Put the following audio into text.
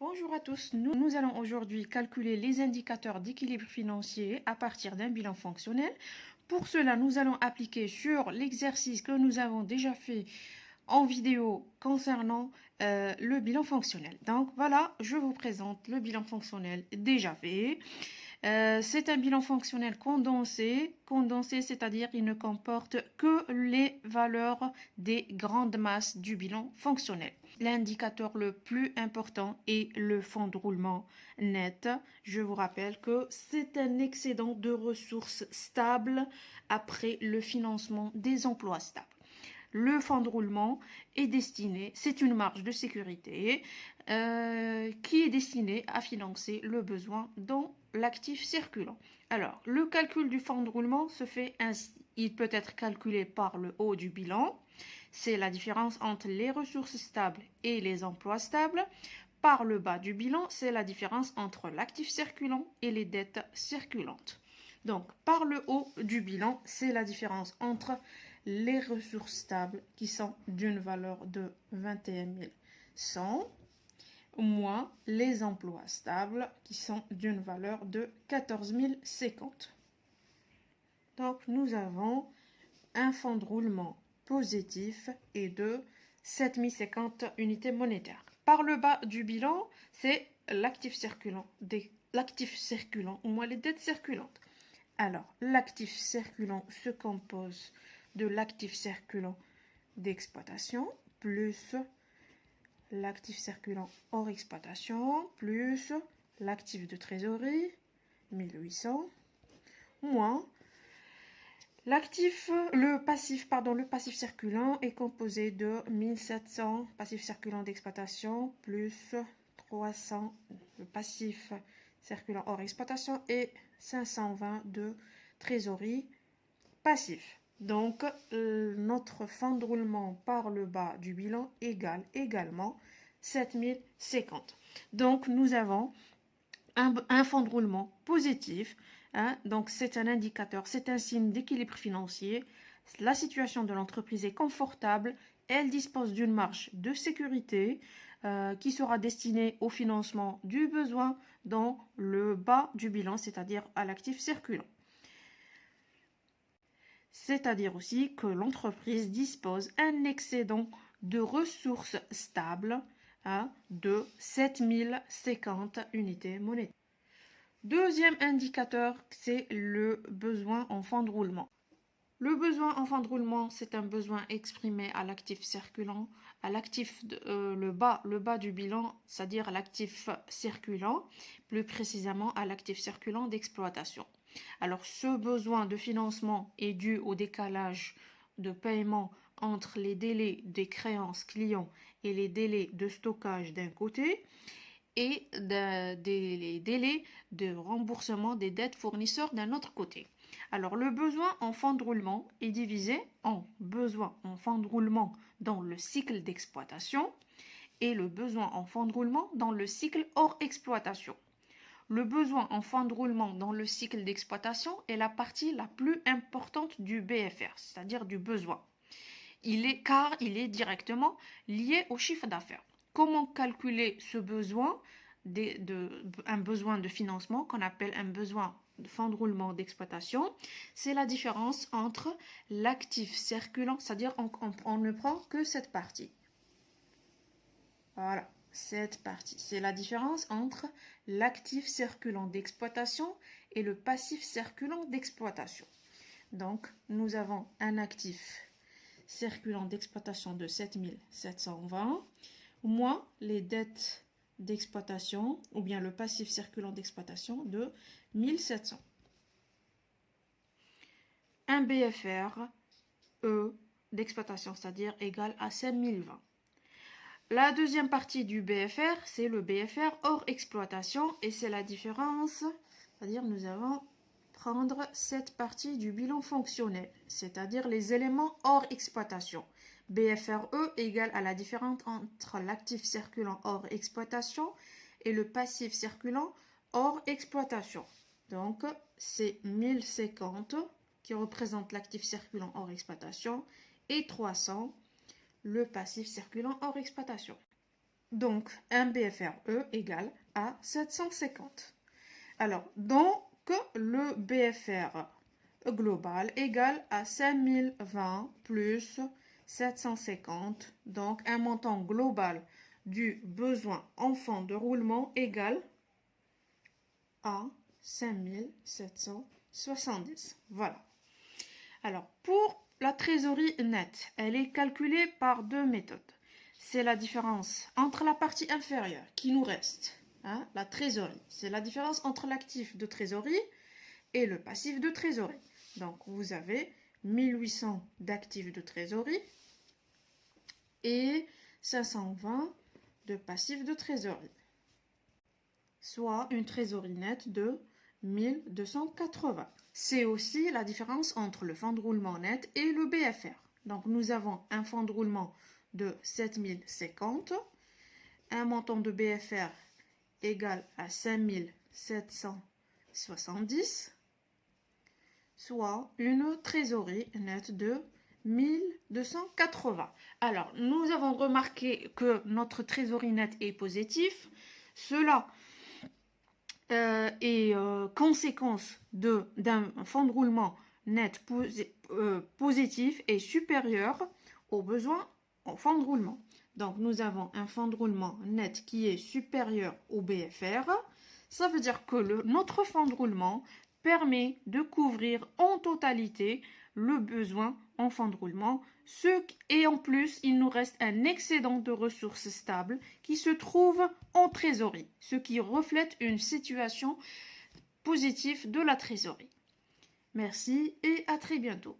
Bonjour à tous, nous allons aujourd'hui calculer les indicateurs d'équilibre financier à partir d'un bilan fonctionnel. Pour cela, nous allons appliquer sur l'exercice que nous avons déjà fait en vidéo concernant le bilan fonctionnel. Donc voilà, je vous présente le bilan fonctionnel déjà fait. C'est un bilan fonctionnel condensé, c'est-à-dire il ne comporte que les valeurs des grandes masses du bilan fonctionnel. L'indicateur le plus important est le fonds de roulement net. Je vous rappelle que c'est un excédent de ressources stables après le financement des emplois stables. Le fonds de roulement est destiné, c'est une marge de sécurité qui est destinée à financer le besoin dans l'actif circulant. Alors, le calcul du fonds de roulement se fait ainsi. Il peut être calculé par le haut du bilan, c'est la différence entre les ressources stables et les emplois stables. Par le bas du bilan, c'est la différence entre l'actif circulant et les dettes circulantes. Donc, par le haut du bilan, c'est la différence entre les ressources stables qui sont d'une valeur de 21 100 moins les emplois stables qui sont d'une valeur de 14 050. Donc, nous avons un fonds de roulement positif et de 7050 unités monétaires. Par le bas du bilan, c'est l'actif circulant, ou moins les dettes circulantes. Alors, l'actif circulant se compose de l'actif circulant d'exploitation plus l'actif circulant hors exploitation plus l'actif de trésorerie 1800 moins le passif circulant est composé de 1700 passif circulant d'exploitation plus 300 le passif circulant hors exploitation et 520 de trésorerie passif. Donc, notre fonds de roulement par le bas du bilan égale également 7050. Donc, nous avons un fonds de roulement positif. Donc, c'est un indicateur, c'est un signe d'équilibre financier. La situation de l'entreprise est confortable. Elle dispose d'une marge de sécurité qui sera destinée au financement du besoin dans le bas du bilan, c'est-à-dire à l'actif circulant. C'est-à-dire aussi que l'entreprise dispose d'un excédent de ressources stables de 7050 unités monétaires. Deuxième indicateur, c'est le besoin en fonds de roulement. Le besoin en fonds de roulement, c'est un besoin exprimé à l'actif circulant, à l'actif, le bas du bilan, c'est-à-dire l'actif circulant, plus précisément à l'actif circulant d'exploitation. Alors, ce besoin de financement est dû au décalage de paiement entre les délais des créances clients et les délais de stockage d'un côté et les délais de remboursement des dettes fournisseurs d'un autre côté. Alors, le besoin en fonds de roulement est divisé en besoin en fonds de roulement dans le cycle d'exploitation et le besoin en fonds de roulement dans le cycle hors exploitation. Le besoin en fonds de roulement dans le cycle d'exploitation est la partie la plus importante du BFR, c'est-à-dire du besoin. Car il est directement lié au chiffre d'affaires. Comment calculer ce besoin, un besoin de financement qu'on appelle un besoin de fonds de roulement d'exploitation? C'est la différence entre l'actif circulant, c'est-à-dire on ne prend que cette partie. Voilà. Cette partie, c'est la différence entre l'actif circulant d'exploitation et le passif circulant d'exploitation. Donc, nous avons un actif circulant d'exploitation de 7720 moins les dettes d'exploitation ou bien le passif circulant d'exploitation de 1700. Un BFR d'exploitation, c'est-à-dire égal à 5020. La deuxième partie du BFR, c'est le BFR hors exploitation et c'est la différence, c'est-à-dire nous allons prendre cette partie du bilan fonctionnel, c'est-à-dire les éléments hors exploitation. BFRE égale à la différence entre l'actif circulant hors exploitation et le passif circulant hors exploitation. Donc, c'est 1050 qui représente l'actif circulant hors exploitation et 300 le passif circulant hors exploitation. Donc, un BFRE égale à 750. Alors, donc, le BFR global égale à 5020 plus 750. Donc, un montant global du besoin en fonds de roulement égal à 5770. Voilà. Alors, pour la trésorerie nette, elle est calculée par deux méthodes. C'est la différence entre la partie inférieure qui nous reste, hein, la trésorerie. C'est la différence entre l'actif de trésorerie et le passif de trésorerie. Donc, vous avez 1800 d'actifs de trésorerie et 520 de passifs de trésorerie, soit une trésorerie nette de 1280. C'est aussi la différence entre le fonds de roulement net et le BFR. Donc, nous avons un fonds de roulement de 7050, un montant de BFR égal à 5770, soit une trésorerie nette de 1280. Alors, nous avons remarqué que notre trésorerie nette est positive. Cela est conséquence d'un fonds de roulement net positif et supérieur aux besoins en fonds de roulement. Donc, nous avons un fonds de roulement net qui est supérieur au BFR. Ça veut dire que notre fonds de roulement permet de couvrir en totalité le besoin en fonds de roulement. Et en plus, il nous reste un excédent de ressources stables qui se trouve en trésorerie, ce qui reflète une situation positive de la trésorerie. Merci et à très bientôt.